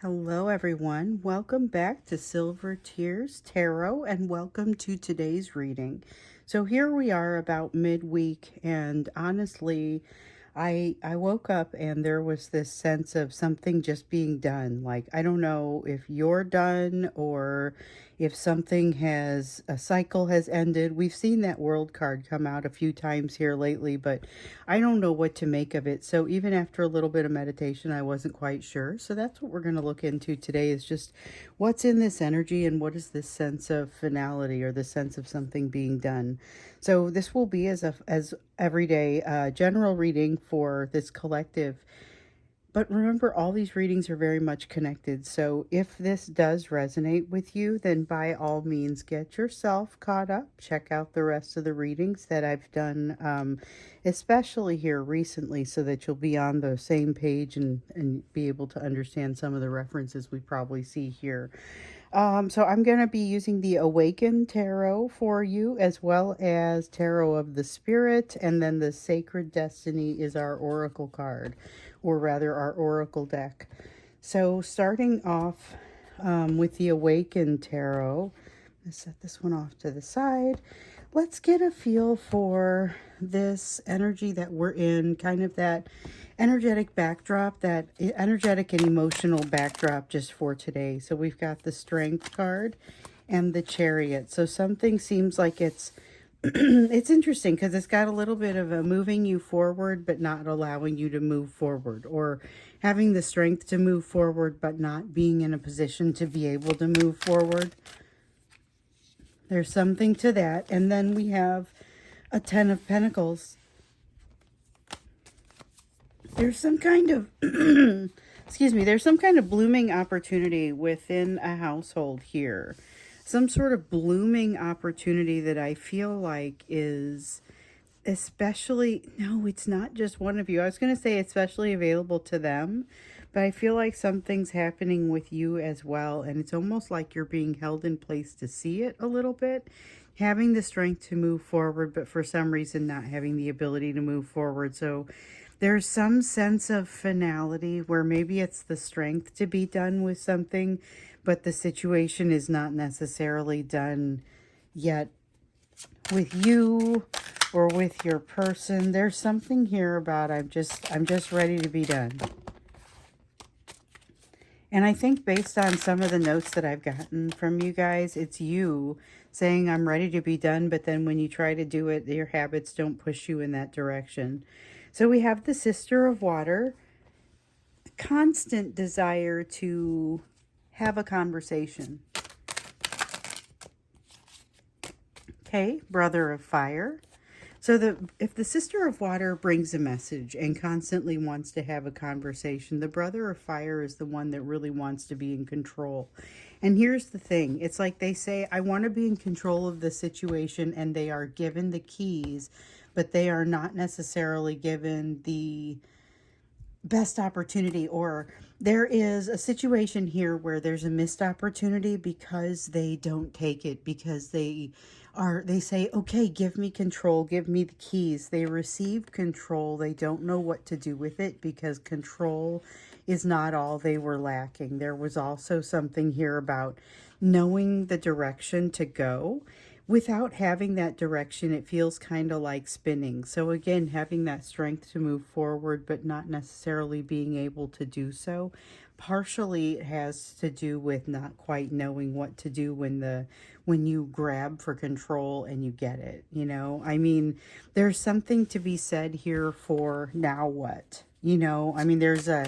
Hello everyone, welcome back to Silver Tears Tarot and welcome to today's reading. So here we are about midweek, and honestly I woke up and there was this sense of something just being done. Like, I don't know if you're done or if a cycle has ended. We've seen that world card come out a few times here lately, but I don't know what to make of it. So even after a little bit of meditation, I wasn't quite sure. So that's what we're going to look into today, is just what's in this energy and what is this sense of finality or the sense of something being done. So this will be as everyday general reading for this collective. But remember, all these readings are very much connected. So if this does resonate with you, then by all means, get yourself caught up. Check out the rest of the readings that I've done, especially here recently, so that you'll be on the same page and be able to understand some of the references we probably see here. So I'm going to be using the Awakened Tarot for you, as well as Tarot of the Spirit, and then the Sacred Destiny is our Oracle card, or rather our Oracle deck. So starting off with the Awakened Tarot, let's set this one off to the side. Let's get a feel for this energy that we're in, kind of that energetic backdrop, that energetic and emotional backdrop just for today. So we've got the Strength card and the Chariot. So something seems like it's it's interesting because it's got a little bit of a moving you forward but not allowing you to move forward, or having the strength to move forward but not being in a position to be able to move forward. There's something to that. And then we have a Ten of Pentacles. There's some kind of excuse me, there's some kind of blooming opportunity within a household here. Some sort of blooming opportunity that I feel like is especially, no, it's not just one of you. I was going to say especially available to them, but I feel like something's happening with you as well, and it's almost like you're being held in place to see it a little bit, having the strength to move forward, but for some reason not having the ability to move forward. So there's some sense of finality where maybe it's the strength to be done with something, but the situation is not necessarily done yet with you or with your person. There's something here about I'm just ready to be done. And I think based on some of the notes that I've gotten from you guys, it's you saying I'm ready to be done, but then when you try to do it, your habits don't push you in that direction. So we have the Sister of Water, constant desire to have a conversation. Okay, Brother of Fire. So if the Sister of Water brings a message and constantly wants to have a conversation, the Brother of Fire is the one that really wants to be in control. And here's the thing. It's like they say, I want to be in control of the situation, and they are given the keys, but they are not necessarily given the best opportunity, or there is a situation here where there's a missed opportunity because they don't take it, because they say, okay, give me control, give me the keys. They received control. They don't know what to do with it because control is not all they were lacking. There was also something here about knowing the direction to go. Without having that direction, it feels kind of like spinning. So again, having that strength to move forward, but not necessarily being able to do so. Partially it has to do with not quite knowing what to do when you grab for control and you get it, you know? I mean, there's something to be said here for now what? You know, I mean, there's a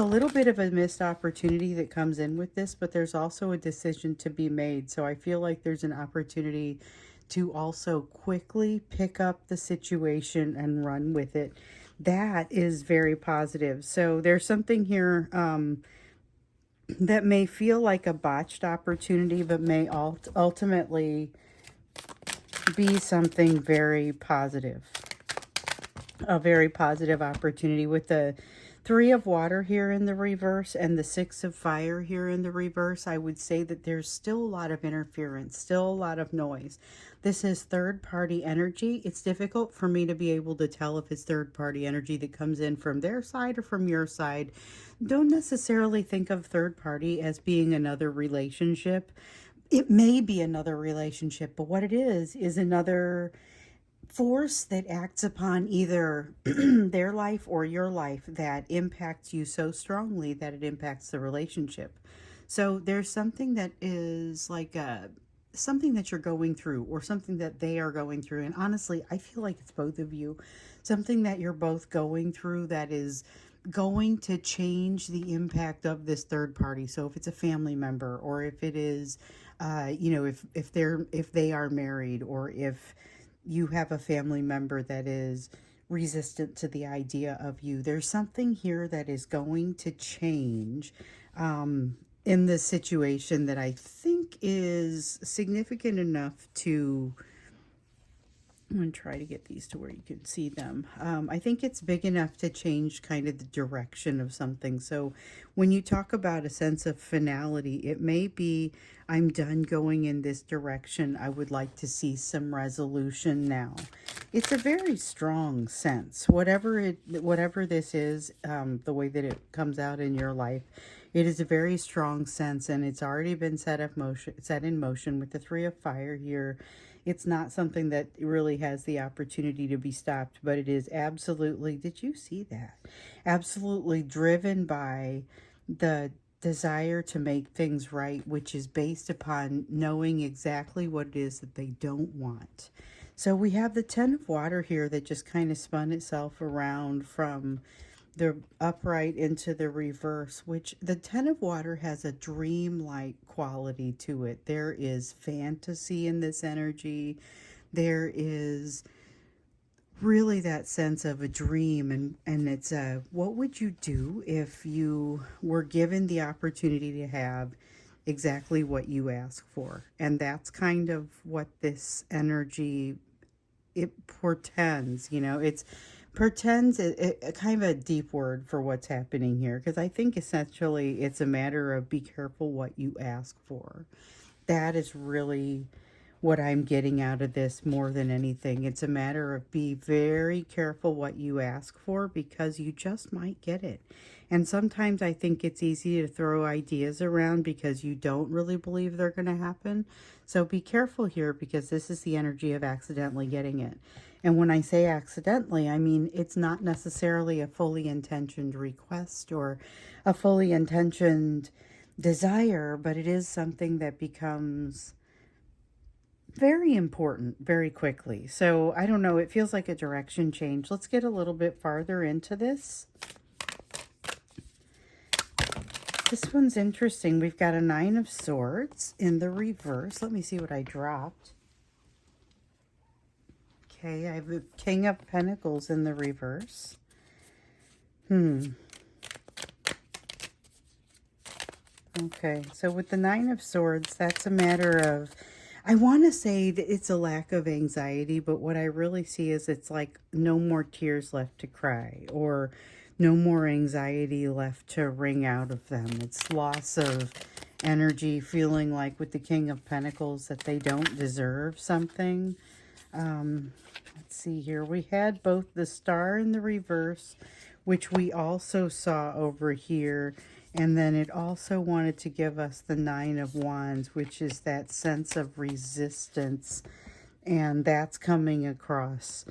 little bit of a missed opportunity that comes in with this, but there's also a decision to be made. So I feel like there's an opportunity to also quickly pick up the situation and run with it. That is very positive. So there's something here that may feel like a botched opportunity, but may ultimately be something very positive. A very positive opportunity with the Three of water here in the reverse and the six of fire here in the reverse, I would say that there's still a lot of interference, still a lot of noise. This is third party energy. It's difficult for me to be able to tell if it's third party energy that comes in from their side or from your side. Don't necessarily think of third party as being another relationship. It may be another relationship, but what it is another force that acts upon either their life or your life that impacts you so strongly that it impacts the relationship. So there's something that is like something that you're going through or something that they are going through. And honestly, I feel like it's both of you. Something that you're both going through that is going to change the impact of this third party. So if it's a family member, or if it is, if they are married, or if you have a family member that is resistant to the idea of you, there's something here that is going to change in this situation that I think is significant enough to, I'm going to try to get these to where you can see them. I think it's big enough to change kind of the direction of something. So when you talk about a sense of finality, it may be, I'm done going in this direction. I would like to see some resolution now. It's a very strong sense. Whatever this is, the way that it comes out in your life, it is a very strong sense, and it's already been set in motion with the Three of Fire here. It's not something that really has the opportunity to be stopped, but it is absolutely, did you see that? Absolutely driven by the desire to make things right, which is based upon knowing exactly what it is that they don't want. So we have the Ten of Water here that just kind of spun itself around from the upright into the reverse, which the Ten of Water has a dreamlike quality to it. There is fantasy in this energy. There is really that sense of a dream, and it's what would you do if you were given the opportunity to have exactly what you ask for? And that's kind of what this energy, it portends, it's pretends, it kind of a deep word for what's happening here, because I think essentially it's a matter of be careful what you ask for. That is really what I'm getting out of this more than anything. It's a matter of be very careful what you ask for, because you just might get it. And sometimes I think it's easy to throw ideas around because you don't really believe they're going to happen. So be careful here, because this is the energy of accidentally getting it. And when I say accidentally, I mean it's not necessarily a fully intentioned request or a fully intentioned desire, but it is something that becomes very important very quickly. So I don't know, it feels like a direction change. Let's get a little bit farther into this. This one's interesting. We've got a Nine of Swords in the reverse. Let me see what I dropped. Okay, I have the King of Pentacles in the reverse. Okay, so with the Nine of Swords, that's a matter of, I want to say that it's a lack of anxiety, but what I really see is it's like no more tears left to cry, or no more anxiety left to wring out of them. It's loss of energy, feeling like with the King of Pentacles that they don't deserve something. Let's see here. We had both the Star in the reverse, which we also saw over here. And then it also wanted to give us the Nine of Wands, which is that sense of resistance. And that's coming across.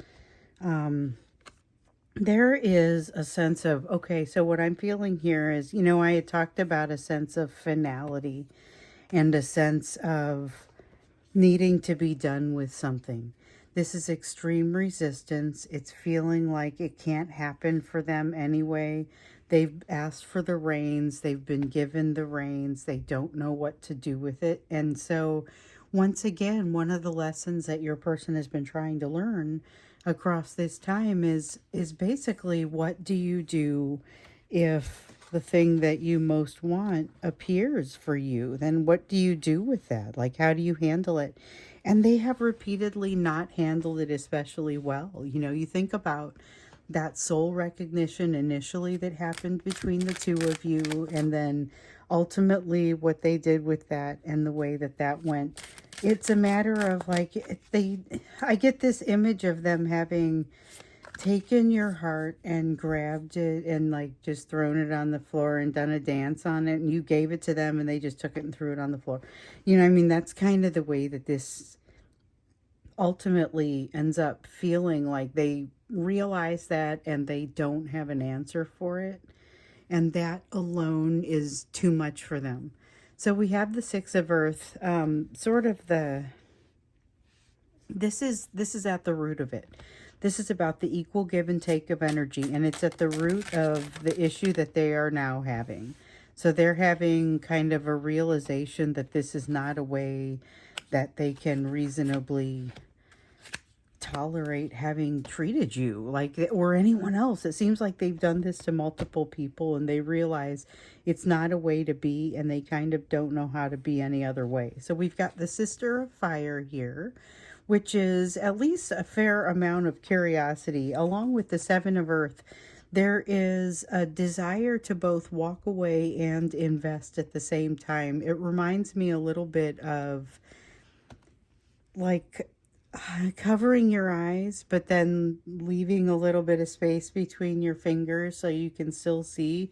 There is a sense of, okay, so what I'm feeling here is, I had talked about a sense of finality and a sense of needing to be done with something. This is extreme resistance. It's feeling like it can't happen for them anyway. They've asked for the reins. They've been given the reins. They don't know what to do with it. And so, once again, one of the lessons that your person has been trying to learn across this time is basically, what do you do if the thing that you most want appears for you? Then what do you do with that? Like, how do you handle it? And they have repeatedly not handled it especially well. You think about that soul recognition initially that happened between the two of you, and then ultimately what they did with that and the way that that went. It's a matter of like I get this image of them having taken your heart and grabbed it and like just thrown it on the floor and done a dance on it, and you gave it to them and they just took it and threw it on the floor. You know, I mean, that's kind of the way that this ultimately ends up feeling. Like they realize that and they don't have an answer for it, and that alone is too much for them. So we have the Six of Earth, sort of the this is at the root of it. This is about the equal give and take of energy, and it's at the root of the issue that they are now having. So they're having kind of a realization that this is not a way that they can reasonably tolerate having treated you like, or anyone else. It seems like they've done this to multiple people, and they realize it's not a way to be, and they kind of don't know how to be any other way. So we've got the Sister of Fire here, which is at least a fair amount of curiosity. Along with the Seven of Earth, there is a desire to both walk away and invest at the same time. It reminds me a little bit of like covering your eyes, but then leaving a little bit of space between your fingers so you can still see.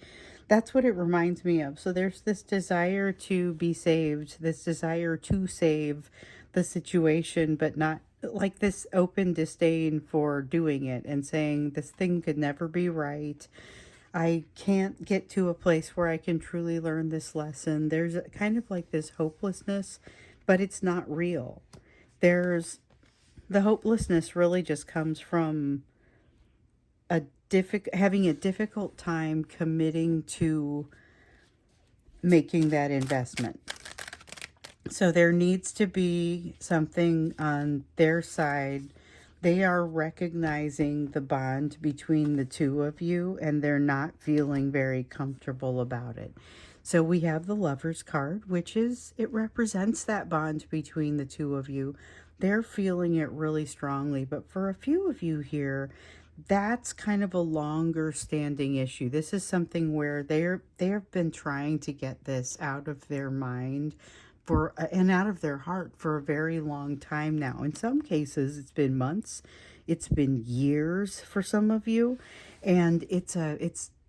That's what it reminds me of. So there's this desire to be saved, this desire to save the situation, but not like this open disdain for doing it and saying this thing could never be right. I can't get to a place where I can truly learn this lesson. There's kind of like this hopelessness, but it's not real. There's the hopelessness really just comes from having a difficult time committing to making that investment. So there needs to be something on their side. They are recognizing the bond between the two of you, and they're not feeling very comfortable about it. So we have the Lover's card, which it represents that bond between the two of you. They're feeling it really strongly, but for a few of you here, that's kind of a longer standing issue. This is something where they've been trying to get this out of their mind and out of their heart for a very long time now. In some cases, it's been months, it's been years for some of you, and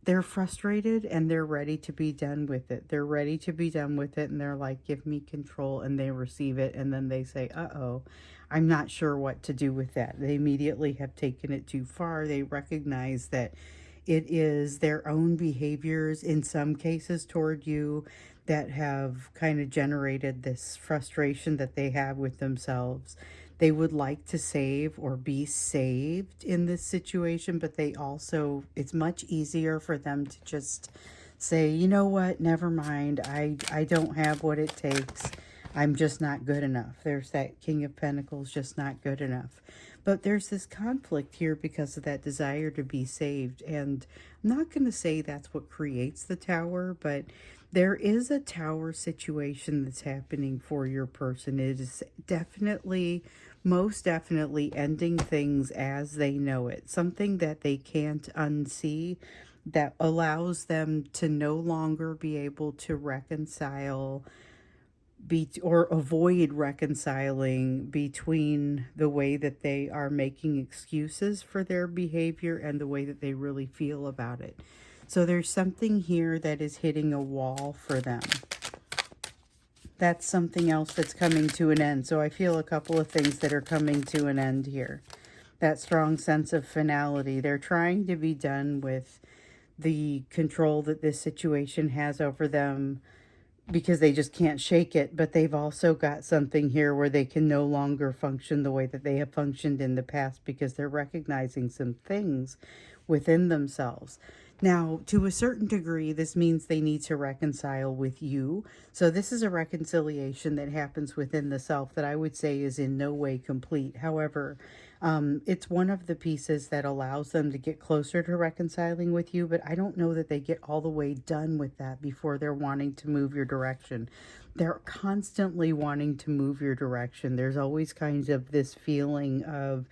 they're frustrated and they're ready to be done with it. They're ready to be done with it, and they're like, give me control, and they receive it, and then they say, uh-oh, I'm not sure what to do with that. They immediately have taken it too far. They recognize that it is their own behaviors in some cases toward you that have kind of generated this frustration that they have with themselves. They would like to save or be saved in this situation, but it's much easier for them to just say, you know what, never mind. I don't have what it takes. I'm just not good enough. There's that King of Pentacles, just not good enough. But there's this conflict here because of that desire to be saved. And I'm not going to say that's what creates the Tower, but there is a Tower situation that's happening for your person. It is most definitely ending things as they know it. Something that they can't unsee, that allows them to no longer be able to reconcile or avoid reconciling between the way that they are making excuses for their behavior and the way that they really feel about it. So there's something here that is hitting a wall for them. That's something else that's coming to an end. So I feel a couple of things that are coming to an end here. That strong sense of finality. They're trying to be done with the control that this situation has over them, because they just can't shake it. But they've also got something here where they can no longer function the way that they have functioned in the past, because they're recognizing some things within themselves. Now, to a certain degree, this means they need to reconcile with you. So this is a reconciliation that happens within the self that I would say is in no way complete. However, it's one of the pieces that allows them to get closer to reconciling with you, but I don't know that they get all the way done with that before they're wanting to move your direction. They're constantly wanting to move your direction. There's always kinds of this feeling of,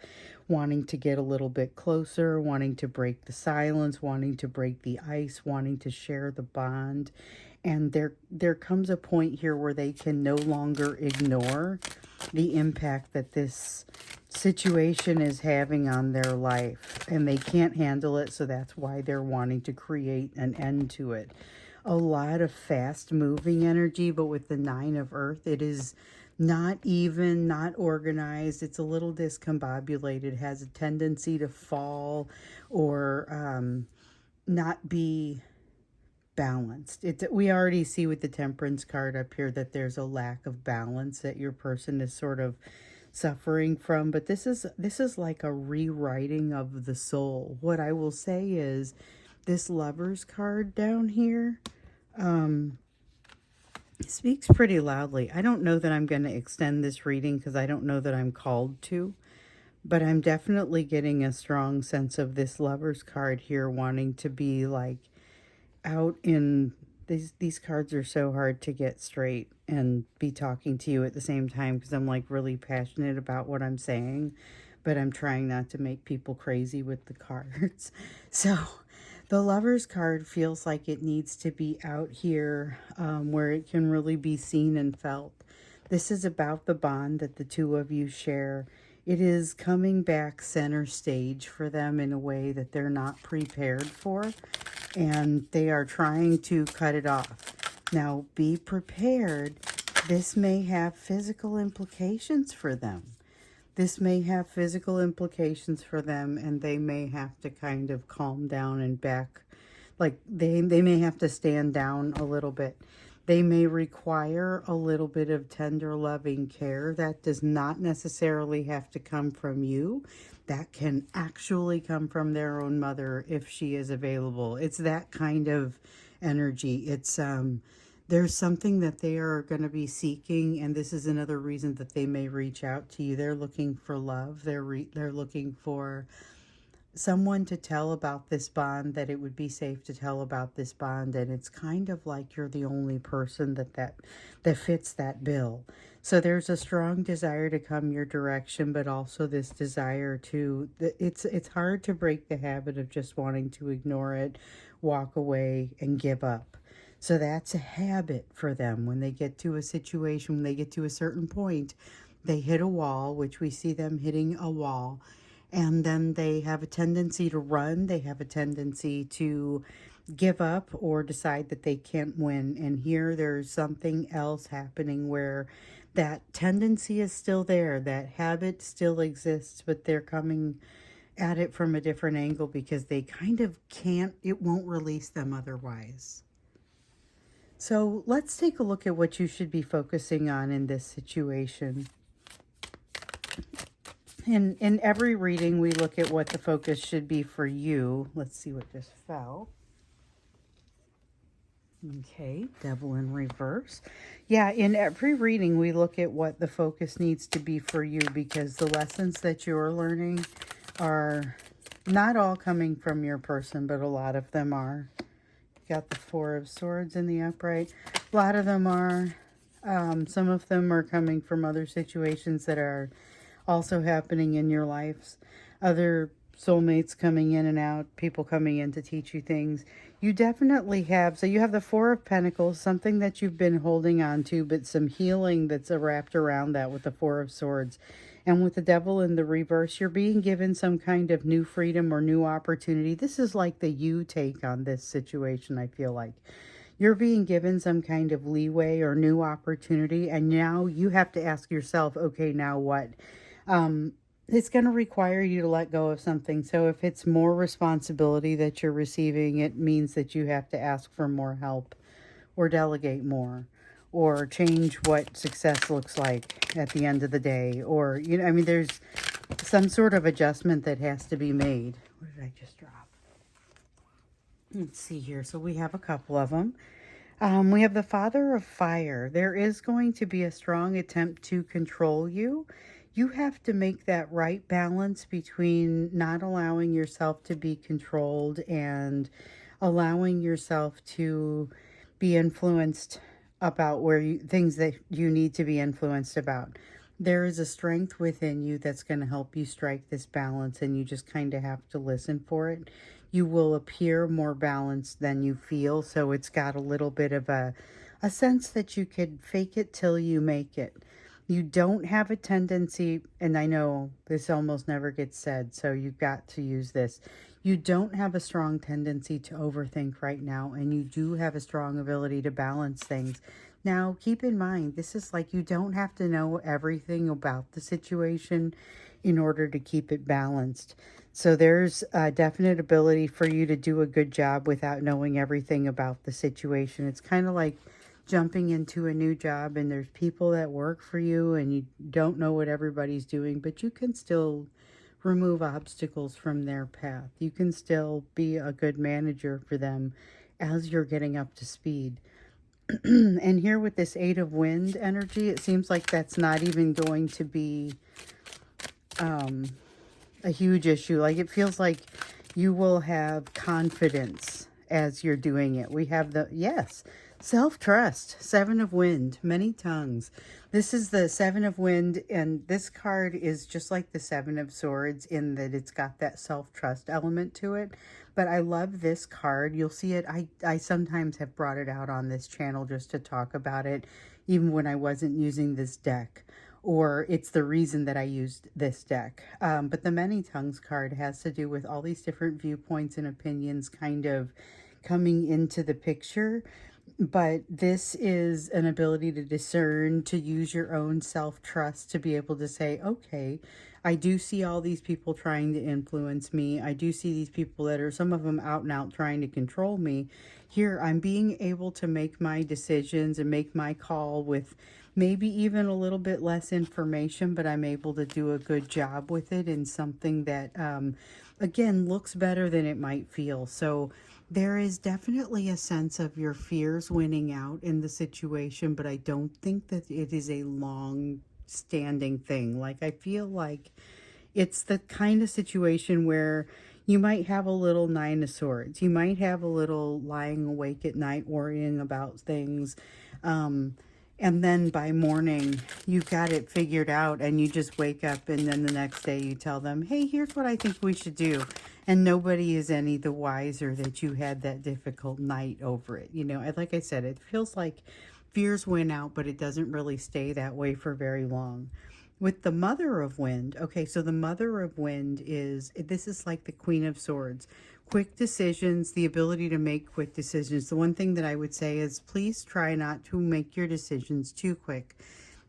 wanting to get a little bit closer, wanting to break the silence, wanting to break the ice, wanting to share the bond. And there comes a point here where they can no longer ignore the impact that this situation is having on their life, and they can't handle it, so that's why they're wanting to create an end to it. A lot of fast moving energy, but with the 9 of Earth, it is not even, not organized. It's a little discombobulated, has a tendency to fall or not be balanced. We already see with the Temperance card up here that there's a lack of balance that your person is sort of suffering from, but this is like a rewriting of the soul. What I will say is this Lovers card down here speaks pretty loudly. I don't know that I'm going to extend this reading because I don't know that I'm called to, but I'm definitely getting a strong sense of this Lovers card here wanting to be like out in these cards are so hard to get straight and be talking to you at the same time because I'm like really passionate about what I'm saying, but I'm trying not to make people crazy with the cards. So the Lovers card feels like it needs to be out here where it can really be seen and felt. This is about the bond that the two of you share. It is coming back center stage for them in a way that they're not prepared for, and they are trying to cut it off. Now, be prepared. This may have physical implications for them. This may have physical implications for them, and they may have to kind of calm down and back. Like they may have to stand down a little bit. They may require a little bit of tender, loving care. That does not necessarily have to come from you. That can actually come from their own mother if she is available. It's that kind of energy. It's there's something that they are going to be seeking, and this is another reason that they may reach out to you. They're looking for love. They're looking for someone to tell about this bond, that it would be safe to tell about this bond, and it's kind of like you're the only person that fits that bill. So there's a strong desire to come your direction, but also this desire to it's hard to break the habit of just wanting to ignore it, walk away, and give up. So that's a habit for them. When they get to a situation, when they get to a certain point, they hit a wall, which we see them hitting a wall, and then they have a tendency to run. They have a tendency to give up or decide that they can't win. And here there's something else happening where that tendency is still there. That habit still exists, but they're coming at it from a different angle because they kind of can't, it won't release them otherwise. So let's take a look at what you should be focusing on in this situation. In every reading, we look at what the focus should be for you. Let's see what just fell. Okay, Devil in reverse. Yeah, in every reading, we look at what the focus needs to be for you because the lessons that you're learning are not all coming from your person, but a lot of them are. You got the Four of Swords in the upright. A lot of them are. Some of them are coming from other situations that are also happening in your lives. Other soulmates coming in and out, people coming in to teach you things. You definitely have, so you have the Four of Pentacles, something that you've been holding on to, but some healing that's wrapped around that with the Four of Swords. And with the Devil in the reverse, you're being given some kind of new freedom or new opportunity. This is like the you take on this situation, I feel like. You're being given some kind of leeway or new opportunity, and now you have to ask yourself, okay, now what? It's going to require you to let go of something. So if it's more responsibility that you're receiving, it means that you have to ask for more help or delegate more or change what success looks like at the end of the day. Or, you know, I mean, there's some sort of adjustment that has to be made. What did I just drop? Let's see here. So we have a couple of them. We have the Father of Fire. There is going to be a strong attempt to control you. You have to make that right balance between not allowing yourself to be controlled and allowing yourself to be influenced about things that you need to be influenced about. there is a strength within you that's going to help you strike this balance, and you just kind of have to listen for it. You will appear more balanced than you feel, so it's got a little bit of a sense that you could fake it till you make it. You don't have a tendency, and I know this almost never gets said, so you've got to use this. You don't have a strong tendency to overthink right now, and you do have a strong ability to balance things. Now, keep in mind, this is like you don't have to know everything about the situation in order to keep it balanced. So there's a definite ability for you to do a good job without knowing everything about the situation. It's kind of like jumping into a new job and there's people that work for you and you don't know what everybody's doing, but you can still remove obstacles from their path. You can still be a good manager for them as you're getting up to speed. And here with this Eight of Wind energy, it seems like that's not even going to be a huge issue. Like it feels like you will have confidence as you're doing it. We have the, yes, self-trust, Seven of Wind, many tongues. This is the Seven of Wind, and this card is just like the Seven of Swords in that it's got that self-trust element to it. But I love this card. You'll see it. I sometimes have brought it out on this channel just to talk about it, even when I wasn't using this deck, or it's the reason that I used this deck. But the Many Tongues card has to do with all these different viewpoints and opinions kind of coming into the picture. But this is an ability to discern, to use your own self-trust, to be able to say, okay, I do see all these people trying to influence me. I do see these people that are, some of them out and out trying to control me. Here, I'm being able to make my decisions and make my call with maybe even a little bit less information, but I'm able to do a good job with it in something that, again, looks better than it might feel. So there is definitely a sense of your fears winning out in the situation, but I don't think that it is a long standing thing. Like, I feel like it's the kind of situation where you might have a little Nine of Swords. You might have a little lying awake at night worrying about things. And then by morning, you've got it figured out and you just wake up and then the next day you tell them, hey, here's what I think we should do. And nobody is any the wiser that you had that difficult night over it. You know, like I said, it feels like fears win out, but it doesn't really stay that way for very long. With the Mother of Wind, okay, so the Mother of Wind is, this is like the Queen of Swords. Quick decisions, the ability to make quick decisions. The one thing that I would say is please try not to make your decisions too quick.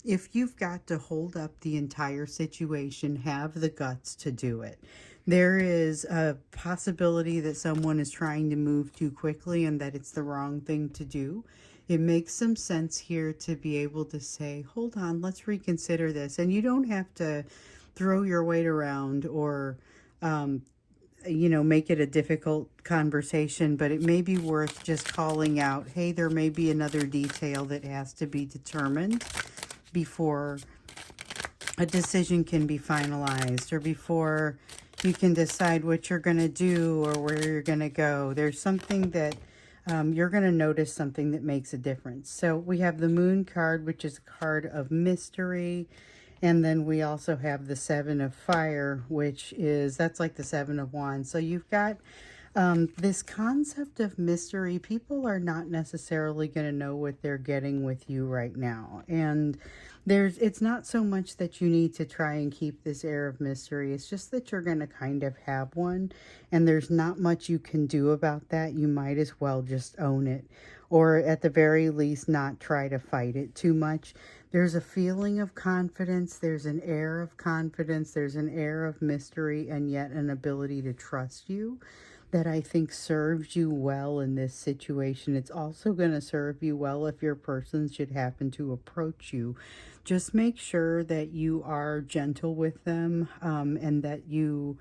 If you've got to hold up the entire situation, have the guts to do it. There is a possibility that someone is trying to move too quickly and that it's the wrong thing to do. It makes some sense here to be able to say, hold on, let's reconsider this. And you don't have to throw your weight around or, you know, make it a difficult conversation, but it may be worth just calling out, hey, there may be another detail that has to be determined before a decision can be finalized or before you can decide what you're going to do or where you're going to go. There's something that you're going to notice something that makes a difference. So we have the Moon card, which is a card of mystery. And then we also have the Seven of Fire, which is, that's like the Seven of Wands. So you've got this concept of mystery. People are not necessarily going to know what they're getting with you right now. And it's not so much that you need to try and keep this air of mystery. It's just that you're going to kind of have one. And there's not much you can do about that. You might as well just own it. Or at the very least, not try to fight it too much. There's a feeling of confidence. There's an air of confidence. There's an air of mystery and yet an ability to trust you that I think serves you well in this situation. It's also going to serve you well if your person should happen to approach you. Just make sure that you are gentle with them and that you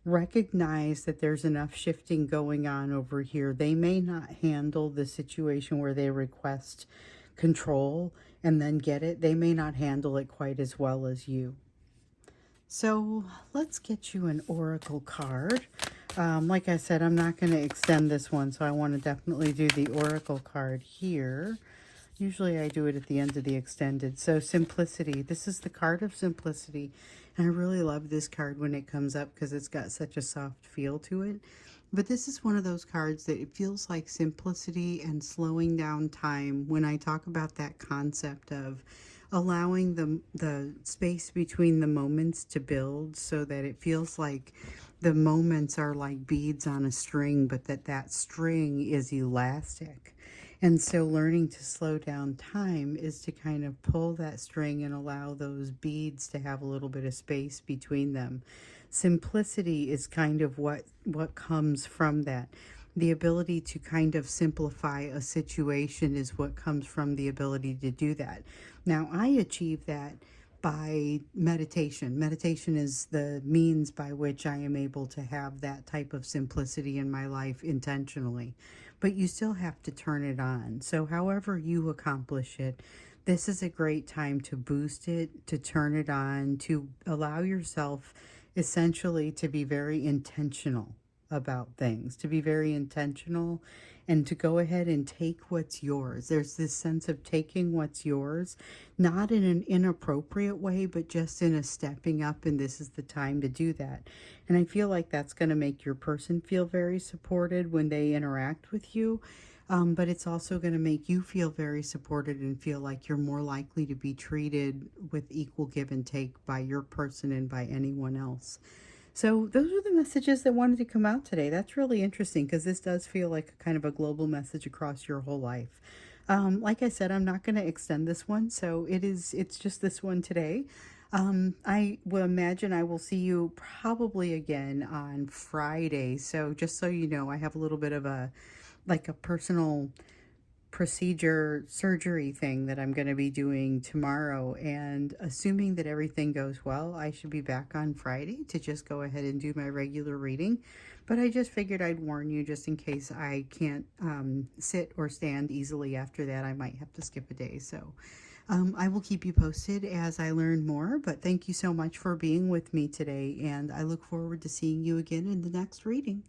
recognize that there's enough shifting going on over here. They may not handle the situation where they request control and then get it. They may not handle it quite as well as you. So let's get you an oracle card. Like I said, I'm not going to extend this one, so I want to definitely do the oracle card here Usually I do it at the end of the extended. So simplicity. This is the card of simplicity. And I really love this card when it comes up because it's got such a soft feel to it. But this is one of those cards that it feels like simplicity and slowing down time when I talk about that concept of allowing the space between the moments to build so that it feels like the moments are like beads on a string, but that string is elastic. And so learning to slow down time is to kind of pull that string and allow those beads to have a little bit of space between them. Simplicity is kind of what comes from that. The ability to kind of simplify a situation is what comes from the ability to do that. Now, I achieve that by meditation. Meditation is the means by which I am able to have that type of simplicity in my life intentionally. But you still have to turn it on. So, however you accomplish it, this is a great time to boost it, to turn it on, to allow yourself essentially to be very intentional about things, to be very intentional and to go ahead and take what's yours. There's this sense of taking what's yours, not in an inappropriate way, but just in a stepping up, and this is the time to do that. And I feel like that's going to make your person feel very supported when they interact with you. But it's also going to make you feel very supported and feel like you're more likely to be treated with equal give and take by your person and by anyone else. So those are the messages that wanted to come out today. That's really interesting because this does feel like a kind of a global message across your whole life. Like I said, I'm not going to extend this one, so it's just this one today. I will imagine I will see you probably again on Friday. So just so you know, I have a little bit of a like a personal procedure surgery thing that I'm going to be doing tomorrow, and assuming that everything goes well, I should be back on Friday to just go ahead and do my regular reading. But I just figured I'd warn you just in case I can't sit or stand easily after that. I might have to skip a day. So I will keep you posted as I learn more, but thank you so much for being with me today, and I look forward to seeing you again in the next reading.